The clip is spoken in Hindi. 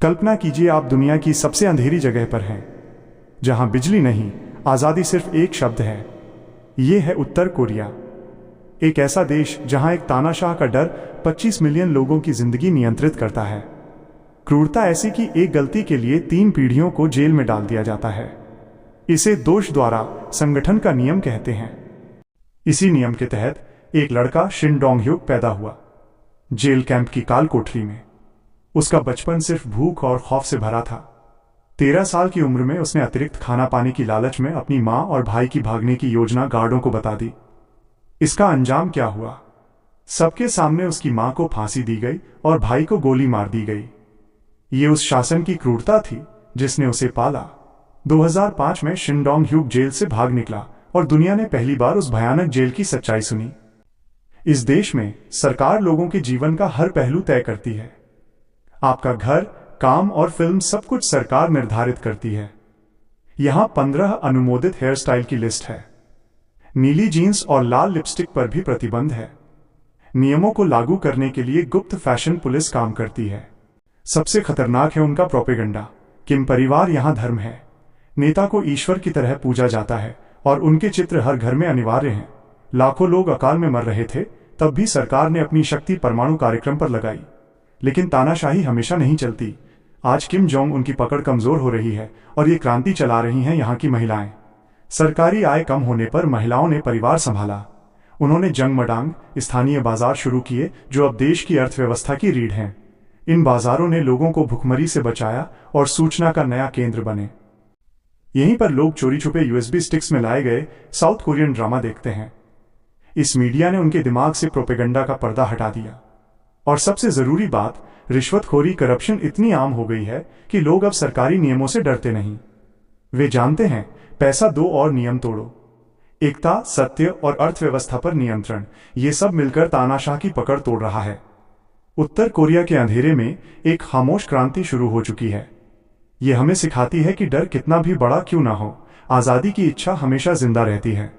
कल्पना कीजिए आप दुनिया की सबसे अंधेरी जगह पर हैं, जहां बिजली नहीं, आज़ादी सिर्फ एक शब्द है। ये है उत्तर कोरिया, एक ऐसा देश जहां एक तानाशाह का डर 25 मिलियन लोगों की जिंदगी नियंत्रित करता है। क्रूरता ऐसी कि एक गलती के लिए 3 पीढ़ियों को जेल में डाल दिया जाता है। इसे दोष द्वारा संगठन का नियम कहते हैं। इसी नियम के तहत एक लड़का शिन डोंग ह्यूक पैदा हुआ, जेल कैंप की काल कोठरी में। उसका बचपन सिर्फ भूख और खौफ से भरा था। 13 साल की उम्र में उसने अतिरिक्त खाना पाने की लालच में अपनी मां और भाई की भागने की योजना गार्डों को बता दी। इसका अंजाम क्या हुआ? सबके सामने उसकी मां को फांसी दी गई और भाई को गोली मार दी गई। ये उस शासन की क्रूरता थी जिसने उसे पाला। 2005 में शिन डोंग ह्यूक जेल से भाग निकला और दुनिया ने पहली बार उस भयानक जेल की सच्चाई सुनी। इस देश में सरकार लोगों के जीवन का हर पहलू तय करती है। आपका घर, काम और फिल्म सब कुछ सरकार निर्धारित करती है। यहां 15 अनुमोदित हेयर स्टाइल की लिस्ट है। नीली जीन्स और लाल लिपस्टिक पर भी प्रतिबंध है। नियमों को लागू करने के लिए गुप्त फैशन पुलिस काम करती है। सबसे खतरनाक है उनका प्रोपेगेंडा। किम परिवार यहां धर्म है। नेता को ईश्वर की तरह पूजा जाता है और उनके चित्र हर घर में अनिवार्य हैं। लाखों लोग अकाल में मर रहे थे, तब भी सरकार ने अपनी शक्ति परमाणु कार्यक्रम पर लगाई। लेकिन तानाशाही हमेशा नहीं चलती। आज किम जोंग उनकी पकड़ कमजोर हो रही है और ये क्रांति चला रही हैं यहाँ की महिलाएं। सरकारी आय कम होने पर महिलाओं ने परिवार संभाला। उन्होंने जंगमडांग स्थानीय बाजार शुरू किए जो अब देश की अर्थव्यवस्था की रीढ़ हैं। इन बाजारों ने लोगों को भुखमरी से बचाया और सूचना का नया केंद्र बने। यहीं पर लोग चोरी छुपे यूएसबी स्टिक्स में लाए गए साउथ कोरियन ड्रामा देखते हैं। इस मीडिया ने उनके दिमाग से प्रोपेगेंडा का पर्दा हटा दिया। और सबसे जरूरी बात, रिश्वतखोरी, करप्शन इतनी आम हो गई है कि लोग अब सरकारी नियमों से डरते नहीं। वे जानते हैं, पैसा दो और नियम तोड़ो। एकता, सत्य और अर्थव्यवस्था पर नियंत्रण, ये सब मिलकर तानाशाह की पकड़ तोड़ रहा है। उत्तर कोरिया के अंधेरे में एक खामोश क्रांति शुरू हो चुकी है। ये हमें सिखाती है कि डर कितना भी बड़ा क्यों ना हो, आजादी की इच्छा हमेशा जिंदा रहती है।